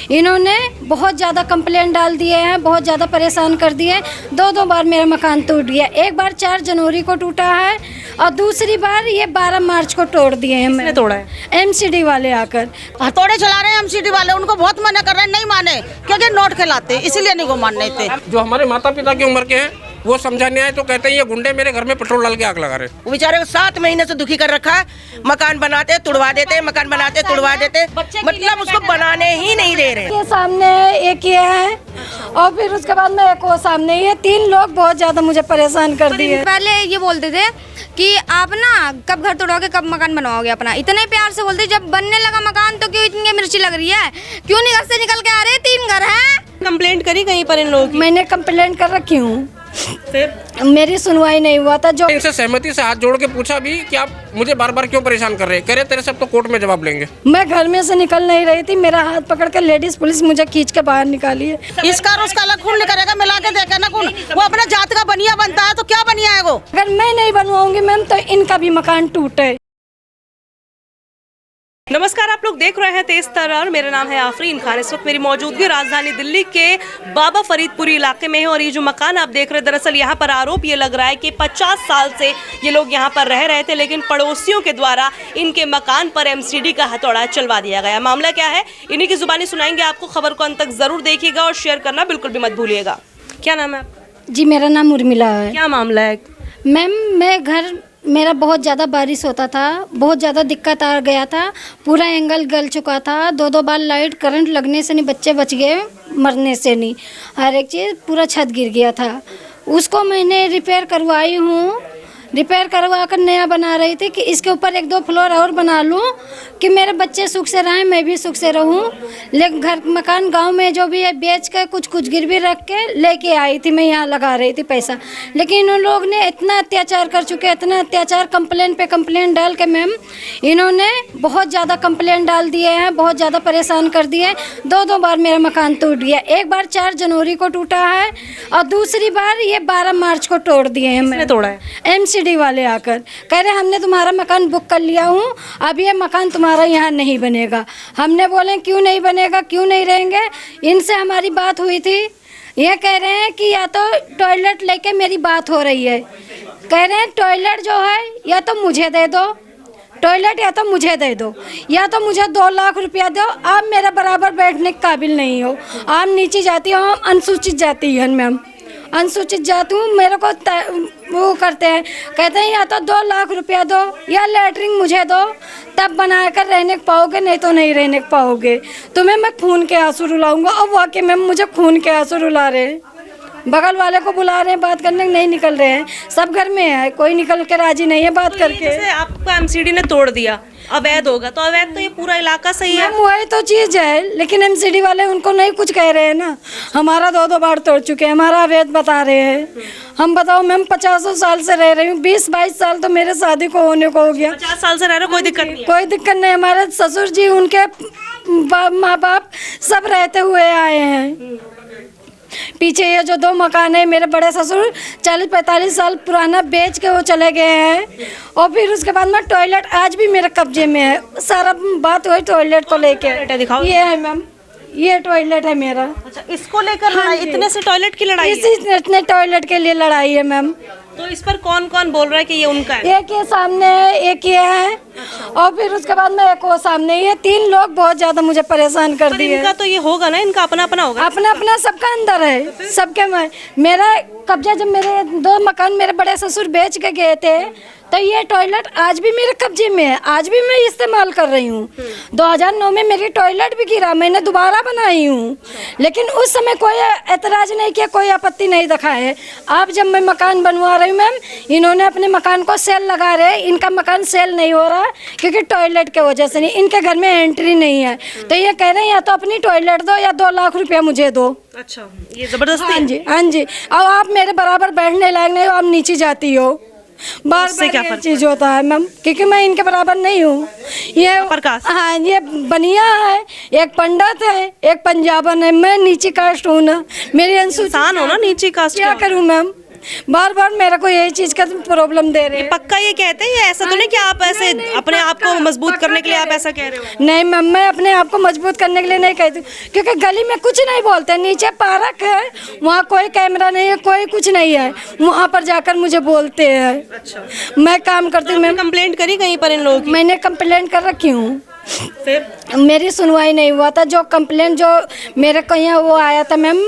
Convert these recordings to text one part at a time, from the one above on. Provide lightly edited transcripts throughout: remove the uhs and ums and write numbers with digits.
इन्होंने बहुत ज़्यादा कंप्लेंट डाल दिए हैं, बहुत ज़्यादा परेशान कर दिए। दो बार मेरा मकान टूट गया। एक बार 4 जनवरी को टूटा है और दूसरी बार ये 12 मार्च को तोड़ दिए हैं। किसने तोड़ा है? एमसीडी वाले आकर हथौड़े चला रहे हैं एमसीडी वाले, उनको बहुत मना कर रहे हैं, नहीं माने क्योंकि नोट खिलाते, इसीलिए नहीं को मानने थे। जो हमारे माता पिता की उम्र के हैं वो समझाने आए तो कहते हैं ये गुंडे मेरे घर में पेट्रोल डाल के आग लगा रहे। वो बेचारे को 7 महीने से दुखी कर रखा है। मकान बनाते तुड़वा देते, मकान बनाते तुड़वा देते, मतलब उसको बनाने ही नहीं दे रहे। ये सामने एक ये है और फिर उसके बाद में एक वो सामने, ये 3 लोग बहुत ज्यादा मुझे परेशान कर दिए। पहले ये बोलते थे कि आप ना कब घर तोड़ोगे, कब मकान बनवाओगे अपना, इतने प्यार से बोलते। जब बनने लगा मकान तो क्यों इतनी मिर्ची लग रही है, क्यों नहीं घर से निकल के आ रहे? 3 घर हैं। कंप्लेंट करी कहीं पर इन लोगों की? मैंने कंप्लेंट कर रखी हूँ, फिर मेरी सुनवाई नहीं हुआ था। जो इनसे सहमति से हाथ जोड़ के पूछा भी कि आप मुझे बार बार क्यों परेशान कर रहे हैं, कह रहे तेरे सब तो कोर्ट में जवाब लेंगे। मैं घर में से निकल नहीं रही थी, मेरा हाथ पकड़ कर लेडीज पुलिस मुझे खींच के बाहर निकाली है। इसका और उसका अलग खून नहीं करेगा, मिला के देखे ना खून। वो अपने जात का बनिया बनता है तो क्या बनिया है वो। अगर मैं नहीं बनवाऊंगी मैम तो इनका भी मकान टूटे। नमस्कार, आप लोग देख रहे हैं तेज तर्रार। मेरा नाम है आफरीन खान। इस वक्त मेरी मौजूदगी राजधानी दिल्ली के बाबा फरीदपुरी इलाके में है और ये जो मकान आप देख रहे हैं, दरअसल यहाँ पर आरोप ये लग रहा है कि 50 साल से ये लोग यहाँ पर रह रहे थे, लेकिन पड़ोसियों के द्वारा इनके मकान पर एमसीडी का हथौड़ा चलवा दिया गया। मामला क्या है, इन्हीं की जुबानी सुनाएंगे आपको। खबर को अंत तक जरूर देखिएगा और शेयर करना बिल्कुल भी मत भूलिएगा। क्या नाम है आपका? जी मेरा नाम उर्मिला है। क्या मामला है? मैम मेरा बहुत ज़्यादा बारिश होता था, बहुत ज़्यादा दिक्कत आ गया था, पूरा एंगल गल चुका था। 2 बार लाइट करंट लगने से नहीं बच्चे बच गए, मरने से नहीं, हर एक चीज़, पूरा छत गिर गया था। उसको मैंने रिपेयर करवाई हूँ, रिपेयर करवा कर नया बना रही थी कि इसके ऊपर 1-2 फ्लोर और बना लूँ कि मेरे बच्चे सुख से रहें, मैं भी सुख से रहूँ। लेकिन घर मकान गांव में जो भी है बेच कर कुछ गिरवी रख के लेके आई थी, मैं यहाँ लगा रही थी पैसा। लेकिन उन लोग ने इतना अत्याचार कर चुके, इतना अत्याचार, कंप्लेंट पे कंप्लेंट डाल के मैम इन्होंने बहुत ज़्यादा कंप्लेंट डाल दिए हैं, बहुत ज़्यादा परेशान कर दिए। 2 बार मेरा मकान टूट गया। एक बार 4 जनवरी को टूटा है और दूसरी बार ये 12 मार्च को तोड़ दिए हैं। किसने तोड़ा है? एमसीडी वाले आकर कह रहे हमने तुम्हारा मकान बुक कर लिया हूँ, अब ये मकान तुम्हारा यहाँ नहीं बनेगा। हमने बोले क्यों नहीं बनेगा, क्यों नहीं रहेंगे। इनसे हमारी बात हुई थी, ये कह रहे हैं कि या तो टॉयलेट लेके मेरी बात हो रही है, कह रहे हैं टॉयलेट जो है या तो मुझे दे दो, टॉयलेट या तो मुझे दे दो, या तो मुझे 2 लाख रुपया दो। आप मेरे बराबर बैठने के काबिल नहीं हो, आप नीचे जाती हो, हम अनुसूचित जाति हैं मैम, अनुसूचित जाति हूँ। मेरे को वो करते हैं, कहते हैं या तो 2 लाख रुपया दो या लेटरिन मुझे दो, तब बना कर रहने को पाओगे, नहीं तो नहीं रहने को पाओगे। तुम्हें मैं खून के आंसू रुलाऊंगा। और वाकई में मुझे खून के आंसू रुला रहे हैं। बगल वाले को बुला रहे हैं, बात करने नहीं निकल रहे हैं, सब घर में है, कोई निकल के राजी नहीं है बात करके। जैसे आपका एमसीडी ने तोड़ दिया, अवैध होगा तो अवैध तो ये पूरा इलाका सही है। वही तो चीज़ है, लेकिन एमसीडी वाले उनको नहीं कुछ कह रहे हैं ना। हमारा 2 बार तोड़ चुके हैं, हमारा अवैध बता रहे हैं। हम बताओ मैम 50 साल से रह रही हूँ, 20-22 साल तो मेरे शादी को होने को हो गया। 50 साल से रह रहे, कोई दिक्कत नहीं है? कोई दिक्कत नहीं। हमारे ससुर जी, उनके माँ बाप सब रहते हुए आए हैं। पीछे ये जो 2 मकान है, मेरे बड़े ससुर 40-45 साल पुराना बेच के वो चले गए हैं। और फिर उसके बाद में टॉयलेट आज भी मेरे कब्जे में है। सारा बात हुई टॉयलेट को लेके। दिखाओ। ये है मैम, ये टॉयलेट है मेरा। अच्छा, इसको लेकर लड़ाई? इतने से टॉयलेट की लड़ाई है? इतने टॉयलेट के लिए लड़ाई है मैम। तो इस पर कौन कौन बोल रहा है कि ये उनका है? एक ये सामने है, एक ये है, और फिर उसके बाद में एक वो सामने। ये 3 लोग बहुत ज्यादा मुझे परेशान कर दिए। इनका तो ये होगा ना, इनका अपना अपना होगा। अपना अपना सबका अंदर है, सबके में। मेरा कब्जा, जब मेरे 2 मकान मेरे बड़े ससुर बेच के गए थे, तो ये टॉयलेट आज भी मेरे कब्जे में है, आज भी मैं इस्तेमाल कर रही हूँ। 2009 में मेरी टॉयलेट भी गिरा, मैंने दोबारा बनाई हूँ, लेकिन उस समय कोई एतराज़ नहीं किया, कोई आपत्ति नहीं दिखाए। अब जब मैं मकान बनवा रही हूँ मैम, इन्होंने अपने मकान को सेल लगा रहे, इनका मकान सेल नहीं हो रहा क्योंकि टॉयलेट के वजह से नहीं, इनके घर में एंट्री नहीं है। तो ये कह रहे हैं या तो अपनी टॉयलेट दो या 2 लाख रुपया मुझे दो। अच्छा, ये जबरदस्ती? हाँ जी, हाँ जी। अब आप मेरे बराबर बैठने लायक नहीं हो, आप नीचे जाती हो। बार क्या चीज होता है मैम, क्योंकि मैं इनके बराबर नहीं हूँ। ये हाँ, ये बनिया है, एक पंडित है, एक पंजाबन है, मैं नीची कास्ट हूँ ना, मेरी अनुसूचित इंसान हो ना, नीची कास्ट। क्या करूँ मैम, बार बार मेरे को यही चीज़ का प्रॉब्लम दे रहे हैं। पक्का ये कहते हैं, ऐसा तो नहीं कि आप ऐसे अपने आप को मजबूत करने के लिए आप ऐसा कह रहे हो? नहीं मैम, मैं अपने आप को मजबूत करने के लिए नहीं कहती हूँ, क्योंकि गली में कुछ नहीं बोलते, नीचे पार्क है, वहाँ कोई कैमरा नहीं है, कोई कुछ नहीं है, वहाँ पर जाकर मुझे बोलते हैं। अच्छा, मैं काम करती हूँ मैम। कंप्लेंट करी कहीं पर इन लोगों की? मैंने कंप्लेंट कर रखी हूँ, फिर मेरी सुनवाई नहीं हुआ था। जो कंप्लेंट जो मेरे को यहाँ वो आया था मैम,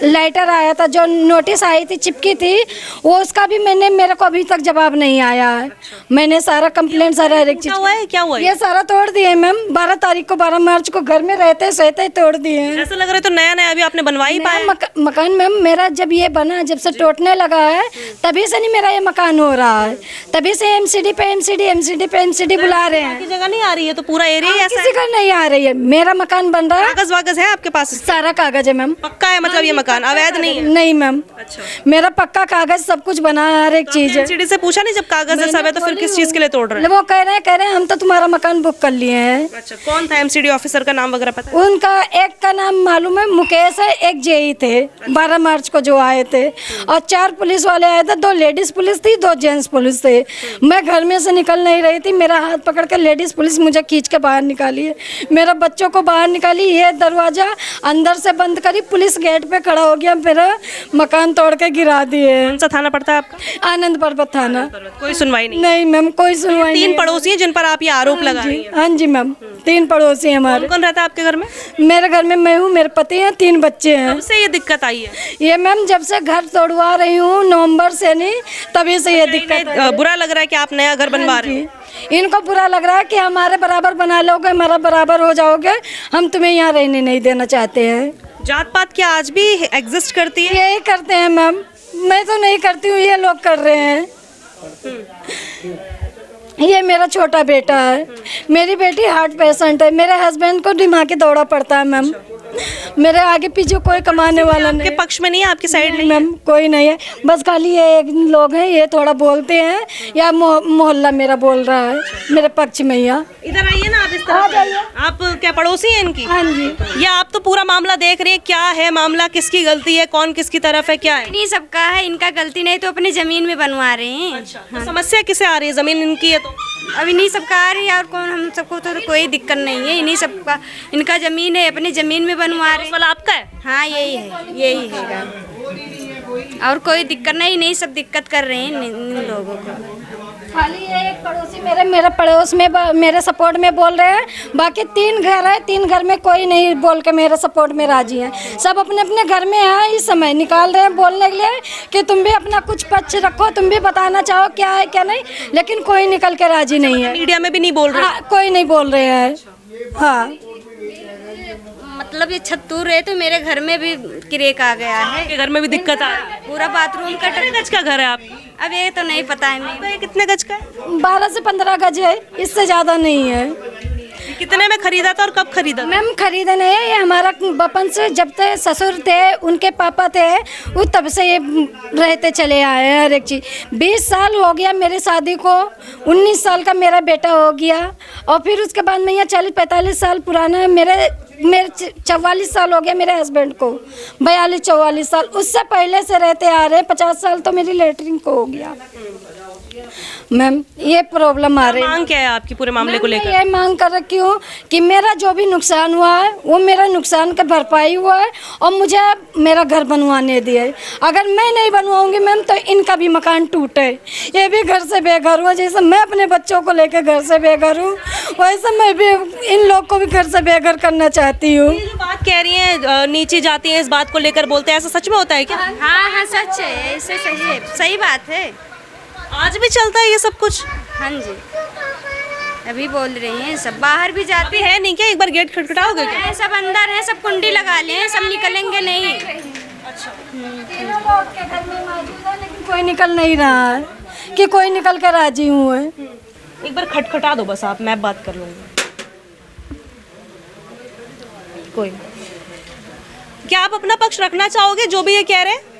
लेटर आया था, जो नोटिस आई थी चिपकी थी, वो उसका भी मेरे को अभी तक जवाब नहीं आया है। मैंने सारा कंप्लेंट सारा हर एक चीज क्या हुआ है? ये सारा तोड़ दिए मैम। 12 तारीख को 12 मार्च को घर में रहते सहते ही तोड़ दिए हैं। ऐसा लग रहा है तो नया नया अभी आपने बनवा ही पाया। मकान मैम मेरा जब ये बना, जब से टूटने लगा है तभी से नहीं मेरा ये मकान हो रहा है, तभी से एमसीडी पे एमसीडी बुला रहे हैं। की जगह नहीं आ रही है तो पूरा एरिया ही ऐसा किसी का नहीं आ रही है। मेरा मकान बन रहा है, कागज वागज है आपके पास? सारा कागज है मैम। पक्का है मतलब ये मकान अवैध नहीं है? नहीं मैम, अच्छा, मेरा पक्का कागज सब कुछ बना है, हर एक चीज है। एमसीडी से पूछा नहीं जब कागज है सब है तो फिर किस चीज के लिए तोड़ रहे हैं? वो कह रहे हैं हम तो तुम्हारा मकान बुक कर लिए हैं। अच्छा, कौन था एमसीडी ऑफिसर का नाम वगैरह पता है? उनका एक का नाम मालूम है, मुकेश है, एक जेई थे 12 मार्च को जो आए थे, और 4 पुलिस वाले आए थे, 2 लेडीज पुलिस थी, 2 जेंट्स पुलिस थे। मैं घर में से निकल नहीं रही थी, मेरा हाथ पकड़ के लेडीज पुलिस मुझे खींच के बाहर निकाली है, मेरा बच्चों को बाहर निकाली, ये दरवाजा अंदर से बंद करी, पुलिस गेट पे खड़ा हो गया, मेरा मकान तोड़ के गिरा दिए। कौन सा थाना पड़ता है आपका? आनंद पर्वत थाना। कोई सुनवाई नहीं? नहीं मैम, कोई सुनवाई नहीं। 3 पड़ोसी हैं जिन पर आप ये आरोप लगा रही हैं? हाँ जी मैम, 3 पड़ोसी हमारे। कौन रहता है आपके घर में? मेरे घर में मैं हूँ, मेरे पति हैं, 3 बच्चे हैं। कब से ये दिक्कत आई है? ये मैम जब से घर तोड़वा रही हूँ नवंबर से, नहीं तभी से ये दिक्कत है। बुरा लग रहा है कि आप नया घर बनवा रहे हैं? इनको बुरा लग रहा है कि हमारे बराबर बना लोगे, हमारा बराबर हो जाओगे, हम तुम्हें यहाँ रहने नहीं देना चाहते हैं। जात पात क्या आज भी एग्जिस्ट करती है? यही करते हैं मैम, मैं तो नहीं करती हूँ, ये लोग कर रहे हैं। ये मेरा छोटा बेटा है, मेरी बेटी हार्ट पेशेंट है, मेरे हस्बैंड को दिमागी दौरा पड़ता है मैम, मेरे आगे पीछे कोई कमाने वाला नहीं। आपके पक्ष में नहीं है, आपकी साइड नहीं? मैम कोई नहीं है, बस खाली ये एक लोग हैं, ये थोड़ा बोलते हैं, या मोहल्ला मेरा बोल रहा है मेरे पक्ष में। यहाँ इधर आइए ना, आप इस तरफ। आप क्या पड़ोसी हैं इनकी? हाँ जी। ये आप तो पूरा मामला देख रही है, क्या है मामला, किसकी गलती है, कौन किसकी तरफ है, क्या है? नहीं सबका है, इनका गलती नहीं तो अपनी जमीन में बनवा रहे हैं। तो समस्या किसे आ रही है? जमीन इनकी है तो अब इन्हीं सबका आ रही है, और कौन, हम सबको तो कोई दिक्कत नहीं है, इन्हीं सबका, इनका जमीन है, अपनी जमीन में बनवा रहे हैं। वाला आपका है? हाँ यही है, और कोई दिक्कत नहीं, नहीं सब दिक्कत कर रहे हैं इन लोगों को। खाली एक पड़ोसी मेरे पड़ोस में मेरे सपोर्ट में बोल रहे हैं, बाकी 3 घर है, 3 घर में कोई नहीं बोल के मेरे सपोर्ट में राजी है। सब अपने अपने घर में हैं, इस समय निकाल रहे हैं बोलने के लिए कि तुम भी अपना कुछ पक्ष रखो, तुम भी बताना चाहो क्या है क्या नहीं, लेकिन कोई निकल के राजी नहीं है। मीडिया में भी नहीं बोल रहे? हाँ, कोई नहीं बोल रहे हैं। हाँ मतलब ये छत टूट रहे तो मेरे घर में भी क्रेक आ गया है, आपके घर में भी दिक्कत आ रही है? पूरा बाथरूम का कितने गज का घर है आपका? अब ये तो नहीं पता है मेरे। ये कितने गज का है? 12 से 15 गज है, इससे ज़्यादा नहीं है। कितने में खरीदा था और कब खरीदा था? मैम खरीदा नहीं है, ये हमारा बचपन से, जब तक ससुर थे, उनके पापा थे, वो तब से ये रहते चले आए हैं हर एक चीज़। 20 साल हो गया मेरी शादी को, 19 साल का मेरा बेटा हो गया, और फिर उसके बाद में यहाँ 40-45 साल पुराना है, मेरे 44 साल हो गया मेरे हस्बैंड को, 42-44 साल, उससे पहले से रहते आ रहे हैं, 50 साल तो मेरी लेटरिन को हो गया। मैम ये प्रॉब्लम आ रही है। मांग क्या है आपकी पूरे मामले को लेकर? ये मांग कर रखी हूँ कि मेरा जो भी नुकसान हुआ है वो मेरा नुकसान का भरपाई हुआ है, और मुझे मेरा घर बनवाने दिए। अगर मैं नहीं बनवाऊंगी मैम तो इनका भी मकान टूटे, ये भी घर से बेघर हुआ। जैसे मैं अपने बच्चों को लेकर घर से बेघर हूँ, वैसे मैं भी इन लोग को भी घर से बेघर करना चाहती हूँ। ये जो बात कह रही हैं नीचे जाती हैं, इस बात को लेकर बोलते हैं, ऐसा सच में होता है क्या? हाँ सच है, ऐसे सही है, सही बात है। आज भी चलता है ये सब कुछ? हाँ जी, अभी बोल रही हैं, सब बाहर भी जाते अभी है नहीं क्या? एक बार गेट खटखटाओगे क्या? हैं, सब अंदर हैं, सब कुंडी लगा ले हैं, सब निकलेंगे नहीं। तीनों लोग के घर में मौजूद है, लेकिन कोई निकल नहीं रहा है कि कोई निकल कर राजी हुए। एक बार खटखटा दो बस आप, मैं बात कर लूँगी। कोई क्या आप अपना पक्ष रखना चाहोगे जो भी ये कह रहे हैं?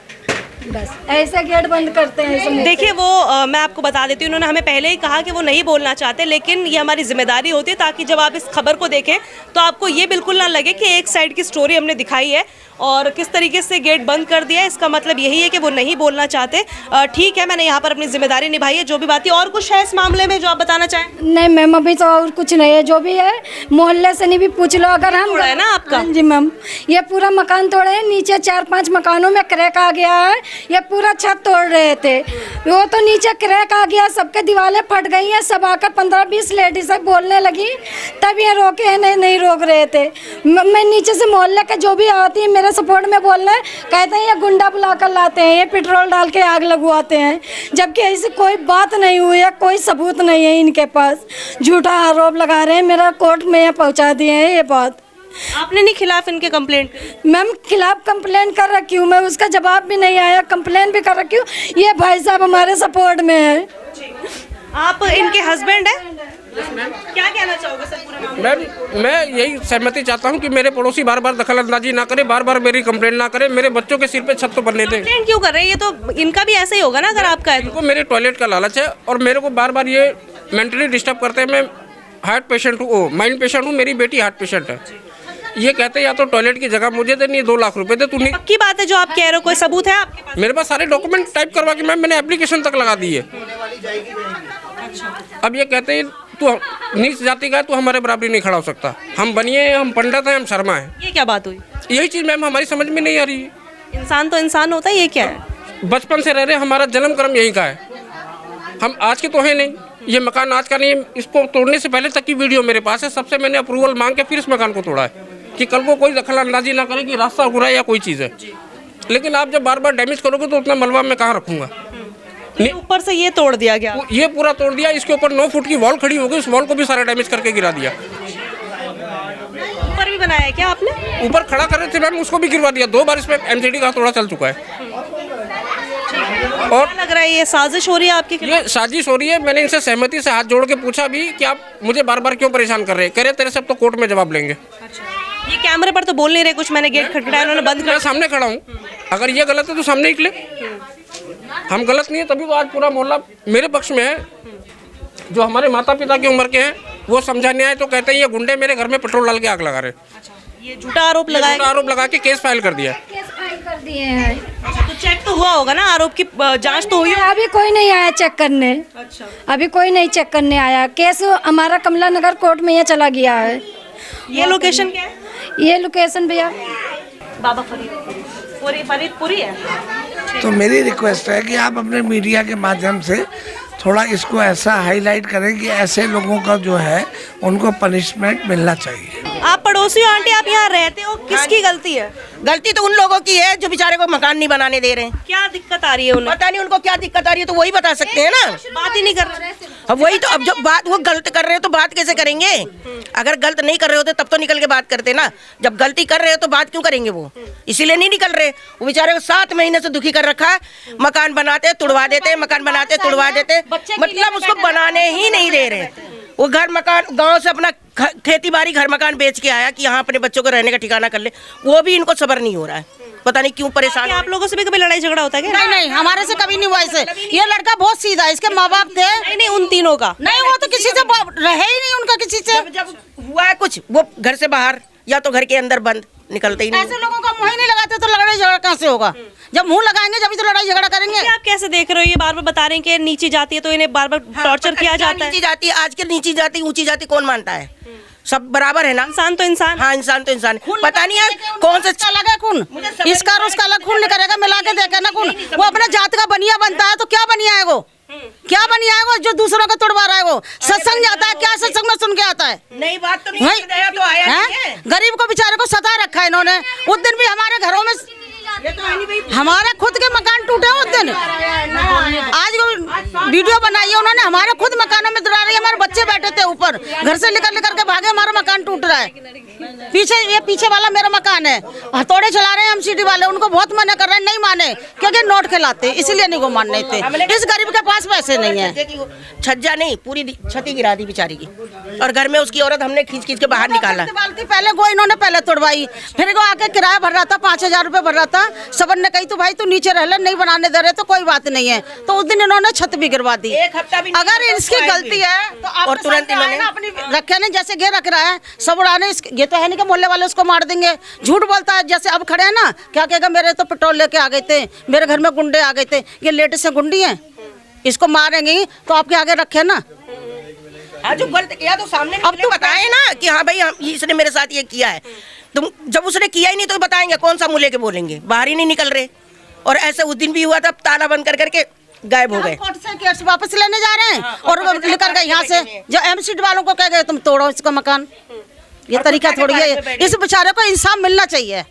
बस ऐसे गेट बंद करते हैं ऐसे मुंह से। देखिए वो मैं आपको बता देती हूँ, उन्होंने हमें पहले ही कहा कि वो नहीं बोलना चाहते, लेकिन ये हमारी जिम्मेदारी होती है ताकि जब आप इस खबर को देखें तो आपको ये बिल्कुल ना लगे कि एक साइड की स्टोरी हमने दिखाई है और किस तरीके से गेट बंद कर दिया है। इसका मतलब यही है कि वो नहीं बोलना चाहते। ठीक है, मैंने यहाँ पर अपनी जिम्मेदारी निभाई है, जो भी बात है। और कुछ है इस मामले में जो आप बताना चाहें? नहीं मैम, अभी तो और कुछ नहीं है, जो भी है मोहल्ले से नहीं भी पूछ लो अगर हम। तोड़ा है ना आपका? हाँ जी मैम, ये पूरा मकान तोड़े हैं, नीचे 4-5 मकानों में क्रैक आ गया है, ये पूरा छत तोड़ रहे थे, वो तो नीचे क्रैक आ गया, सबके दीवारें फट गई हैं। सब आकर 15-20 लेडीज बोलने लगी, तब ये रोके हैं, नहीं रोक रहे थे। मैं नीचे से मोहल्ले के जो भी आती है मेरे सपोर्ट में बोलना है, कहते हैं ये गुंडा बुला कर लाते हैं, ये पेट्रोल डाल के आग लगवाते हैं, जबकि ऐसी कोई बात नहीं हुई है, कोई सबूत नहीं है इनके पास, झूठा आरोप लगा रहे हैं। मेरा कोर्ट में ये पहुंचा दिए हैं ये बात। आपने नहीं खिलाफ इनके कंप्लेंट? मैम खिलाफ कंप्लेंट कर रखी हूँ मैं, उसका जवाब भी नहीं आया, कंप्लेंट भी कर रखी हूँ। ये भाई साहब हमारे सपोर्ट में है। आप इनके हस्बैंड हैं? क्या कहना चाहोगे सर पूरे मामले मैम मैं यही सहमति चाहता हूँ कि मेरे पड़ोसी बार बार दखल अंदाजी ना करे, बार बार मेरी कंप्लेंट ना करे, मेरे बच्चों के सिर पे छत तो बनने दें। कंप्लेंट क्यों कर रहे हैं? ये तो इनका भी ऐसा ही होगा ना अगर आपका है तो। इनको मेरे टॉयलेट का लालच है और मेरे को बार बार ये मेंटली डिस्टर्ब करते हैं। मैं हार्ट पेशेंट हूँ, माइंड पेशेंट हूँ, मेरी बेटी हार्ट पेशेंट है। ये कहते हैं या तो टॉयलेट की जगह मुझे दे, नहीं 2 लाख रुपए दे तू। नहीं, पक्की बात है जो आप कह रहे हो? कोई सबूत है आपके पास? मेरे पास सारे डॉक्यूमेंट टाइप करवा के मैम मैंने एप्लीकेशन तक लगा दी है। अब ये कहते हैं तू नीच जाति का है, तू हमारे बराबरी नहीं खड़ा हो सकता। हम बनिए, हम पंडित हैं, हम शर्मा हैं। ये क्या बात हुई? यही चीज़ मैम हमारी समझ में नहीं आ रही है। इंसान तो इंसान होता है, ये क्या है? बचपन से रह रहे, हमारा जन्म कर्म यहीं का है, हम आज के तो हैं नहीं। ये मकान आज का नहीं है, इसको तोड़ने से पहले तक की वीडियो मेरे पास है। सबसे मैंने अप्रूवल मांग के फिर इस मकान को तोड़ा है कि कल को कोई दखल अंदाजी ना करे कि रास्ता गुरा या कोई चीज़ है। लेकिन आप जब बार बार डैमेज करोगे तो उतना मलबा मैं कहाँ रखूँगा। ऊपर से ये तोड़ दिया गया? ये पूरा तोड़ दिया, इसके ऊपर 9 फुट की वॉल खड़ी हो गई, उस वॉल को भी सारा डैमेज करके गिरा दिया। ऊपर भी बनाया है क्या आपने? ऊपर खड़ा कर रहे थे मैम, उसको भी गिरवा दिया। 2 बार इसमें MCD का थोड़ा चल चुका है। और लग रहा है ये साजिश हो रही है आपकी? ये साजिश हो रही है। मैंने इनसे सहमति से हाथ जोड़ के पूछा भी कि आप मुझे बार बार क्यों परेशान कर रहे हैं। कह रहे तेरे सब तो कोर्ट में जवाब लेंगे। ये कैमरे पर तो बोल नहीं रहे कुछ, मैंने गेट खटखटाया, उन्होंने बंद कर। मैं सामने खड़ा हूँ, अगर ये गलत है तो सामने निकले। हम गलत नहीं है, तभी तो आज पूरा मोहल्ला मेरे पक्ष में है। जो हमारे माता पिता की उम्र के हैं वो समझाने आए तो कहते हैं ये गुंडे मेरे घर में पेट्रोल डाल के आग लगा रहे। ये झूठा आरोप लगाया? आरोप लगा के केस फाइल कर दिया। केस फाइल कर दिए हैं। तो चेक तो हुआ होगा ना, आरोप की जांच तो हुई? अभी कोई नहीं आया चेक करने। अच्छा, अभी कोई नहीं चेक करने आया। केस हमारा कमला नगर कोर्ट में ये चला गया है। ये लोकेशन क्या है? ये लोकेशन भैया बाबा फरीदपुरी है। तो मेरी रिक्वेस्ट है कि आप अपने मीडिया के माध्यम से थोड़ा इसको ऐसा हाईलाइट करें कि ऐसे लोगों का जो है उनको पनिशमेंट मिलना चाहिए। आप पड़ोसी हो आंटी, आप यहाँ रहते हो, किसकी गलती है? गलती तो उन लोगों की है जो बेचारे को मकान नहीं बनाने दे रहे हैं। क्या दिक्कत आ रही है उन्हें? पता नहीं उनको क्या दिक्कत आ रही है, तो वही बता सकते हैं ना। बात ही नहीं कर रहे। अब वही तो, अब जब बात वो गलत कर रहे हो तो बात कैसे करेंगे? अगर गलत नहीं कर रहे होते तब तो निकल के बात करते ना। जब गलती कर रहे हो तो बात क्यों करेंगे? वो इसीलिए नहीं निकल रहे। वो बेचारे को 7 महीने से दुखी कर रखा है। मकान बनाते तुड़वा देते, मकान बनाते तुड़वा देते, मतलब उसको बनाने ही नहीं दे रहे। वो घर मकान गांव से अपना खेती बाड़ी घर मकान बेच के आया कि यहाँ अपने बच्चों को रहने का ठिकाना कर ले, वो भी इनको सब्र नहीं हो रहा है। पता नहीं क्यों परेशान। आप लोगों से भी कभी लड़ाई झगड़ा होता है क्या? नहीं नहीं, हमारे से कभी नहीं हुआ ऐसे। ये लड़का बहुत सीधा है, इसके माँ बाप थे। नहीं, उन तीनों का नहीं, वो तो किसी से रहे ही नहीं उनका किसी से। जब हुआ है कुछ, वो घर से बाहर या तो घर के अंदर बंद, निकलते ही नहीं। ऐसे लोगों का मुँह ही नहीं लगाते तो लड़ाई झगड़ा कहाँ से होगा? जब मुंह लगाएंगे जब तो लड़ाई झगड़ा करेंगे। आप कैसे देख रहे हो? ये बार बार बता रहे हैं कि नीची जाती है तो इन्हें बार बार टॉर्चर किया जाता है। नीची जाति, आज के नीची जाति ऊंची जाति कौन मानता है? सब बराबर है ना। इंसान तो इंसान। हाँ, इंसान तो इंसान। पता नहीं है कौन सा अलग है खून, इसका और उसका अलग खून निकलेगा, मिला के देखे ना खून। वो अपने जात का बनिया बनता है तो क्या बनिया है वो? क्या बनिया है वो जो दूसरों को तोड़वा रहा है? वो सत्संग जाता है, क्या सत्संग में सुन के आता है? नई बात तो नहीं है, तो आया नहीं है। गरीब को बेचारे को सता रखा है इन्होंने। उस दिन भी हमारे घरों में हमारे खुद के मकान टूटे उस दिन। आज वीडियो बनाई है उन्होंने, हमारे खुद मकानों में में डरा रही है। हमारे बच्चे बैठे थे ऊपर, घर से निकल के भागे, हमारा मकान टूट रहा है। पीछे वाला मेरा मकान है, हथौड़े चला रहे हैं एमसीडी वाले, उनको बहुत मना कर रहे हैं, नहीं माने क्योंकि नोट खिलाते, इसीलिए नहीं को मानने थे। इस गरीब के पास पैसे नहीं है। छज्जा नहीं, पूरी छती गिरा दी बेचारी की, और घर में उसकी औरत हमने खींच के बाहर निकाला। पहले वो इन्होंने पहले तोड़वाई, फिर वो आके किराया भर रहा था, 5,000 रुपए भर रहा था। सबन ने कही तो भाई तू नीचे रह ले, नहीं बनाने दे रहे तो कोई बात नहीं है। तो उस दिन इन्होंने छत भी गिरवा दी। एक हफ्ता भी अगर इसकी गलती है तो आप और तुरंत इन्होंने अपनी रखे नहीं, जैसे ये रख रहा है सब उड़ाने। ये तो है नहीं कि मोहल्ले वाले उसको मार देंगे, झूठ बोलता है। जैसे अब खड़े हैं ना, क्या कहेगा मेरे तो पेट्रोल लेके आ गए थे, मेरे घर में गुंडे आ गए थे। ये लेडीज से गुंडी है, इसको मारेंगे तो आपके आगे रखे ना। जो गलत किया तो सामने अब तो बताए ना कि हाँ भाई इसने मेरे साथ ये किया है। तुम जब उसने किया ही नहीं तो बताएंगे, कौन सा मुँह लेके बोलेंगे, बाहर ही नहीं निकल रहे। और ऐसे उस दिन भी हुआ था, ताला बंद कर करके गायब हो गए। कोर्ट से केस वापस लेने जा रहे हैं और लेकर गए यहाँ से। जो एमसीडी वालों को कह गए तुम तोड़ो इसका मकान, ये तरीका थोड़ी है। इस बेचारे को इंसाफ मिलना चाहिए।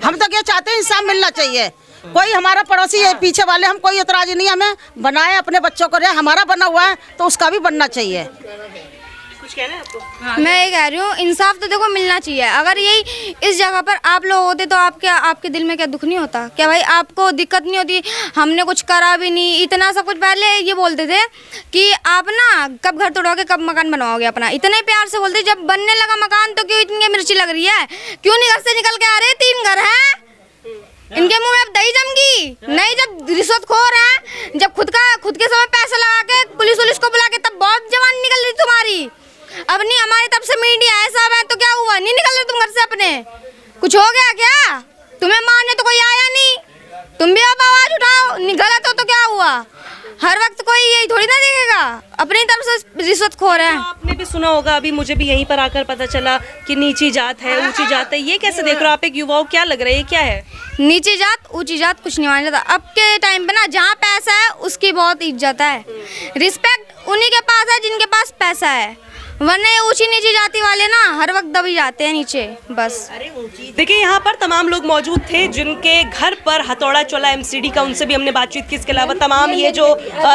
हम तो क्या चाहते हैं, इंसाफ मिलना चाहिए। कोई हमारा पड़ोसी है पीछे वाले, हम कोई एतराज नहीं, हमें बनाए अपने बच्चों को, हमारा बना हुआ है तो उसका भी बनना चाहिए। कुछ कहना है आपको? मैं ये कह रही हूँ इंसाफ तो देखो मिलना चाहिए। अगर यही इस जगह पर आप लोग होते तो आपके दिल में क्या दुख नहीं होता? क्या भाई आपको दिक्कत नहीं होती? हमने कुछ करा भी नहीं, इतना सब कुछ। पहले ये बोलते थे कि आप ना कब घर तोड़ोगे, कब मकान बनवाओगे अपना, इतने प्यार से बोलते। जब बनने लगा मकान तो क्यों इतनी मिर्ची लग रही है? क्यों नहीं घर से निकल के आ रहे? 3 घर हैं इनके मुंह में, अब दही जम गई नहीं। जब रिश्वतखोर है, जब खुद के समय पैसे लगा के पुलिस को बुला के, तब बहुत जवान निकल रही तुम्हारी। अब नहीं, हमारी तरफ से मीडिया है सब है तो क्या हुआ? नहीं निकल रहे तुम घर से अपने? कुछ हो गया क्या? तुम्हें मारने तो कोई आया नहीं, तुम भी अब आवाज उठाओ। गलत हो तो क्या हुआ? हर वक्त कोई यही थोड़ी ना देखेगा, अपनी तरफ से रिश्वतखोर है। आपने भी सुना होगा, अभी मुझे भी यहीं पर आकर पता चला कि नीची जात है, ऊंची जात है। ये कैसे देख रहे हो आप एक युवा, क्या लग रहा है, ये क्या है? नीची जात ऊंची जात कुछ नहीं माना जाता। अब के टाइम पे ना जहाँ पैसा है उसकी बहुत इज्जत है, रिस्पेक्ट उन्हीं के पास है जिनके पास पैसा है, वरना ये ऊंची नीची जाति वाले ना हर वक्त दबी जाते हैं नीचे बस। देखिए यहाँ पर तमाम लोग मौजूद थे जिनके घर पर हथौड़ा चला एमसीडी का, उनसे भी हमने बातचीत की। इसके अलावा तमाम ये जो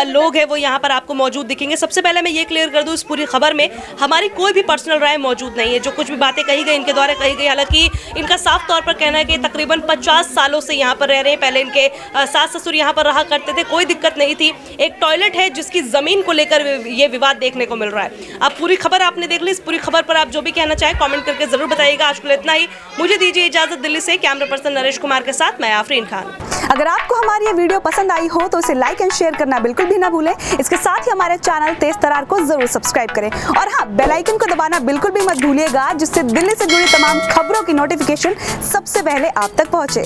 लोग हैं वो यहाँ पर आपको मौजूद दिखेंगे। सबसे पहले मैं ये क्लियर कर दूँ, इस पूरी खबर में हमारी कोई भी पर्सनल राय मौजूद नहीं है। जो कुछ भी बातें कही गई इनके द्वारा कही गई, हालांकि इनका साफ तौर पर कहना है कि तकरीबन 50 सालों से यहाँ पर रह रहे हैं। पहले इनके सास ससुर यहाँ पर रहा करते थे, कोई दिक्कत नहीं थी। एक टॉयलेट है जिसकी जमीन को लेकर ये विवाद देखने को मिल रहा है। अब पूरी खबर आपने देख ली, इस पूरी खबर पर आप जो भी कहना चाहें कमेंट करके जरूर बताइएगा। आज के लिए इतना ही, मुझे दीजिए इजाजत। दिल्ली से कैमरा पर्सन नरेश कुमार के साथ मैं आफरीन खान। अगर आपको हमारी ये वीडियो पसंद आई हो तो इसे लाइक एंड शेयर करना बिल्कुल भी ना भूलें। इसके साथ ही हमारे चैनल तेज तरार को जरूर सब्सक्राइब करें और हाँ, बेल आइकन को दबाना बिल्कुल भी मत भूलिएगा, जिससे दिल्ली से जुड़ी तमाम खबरों की नोटिफिकेशन सबसे पहले आप तक पहुंचे।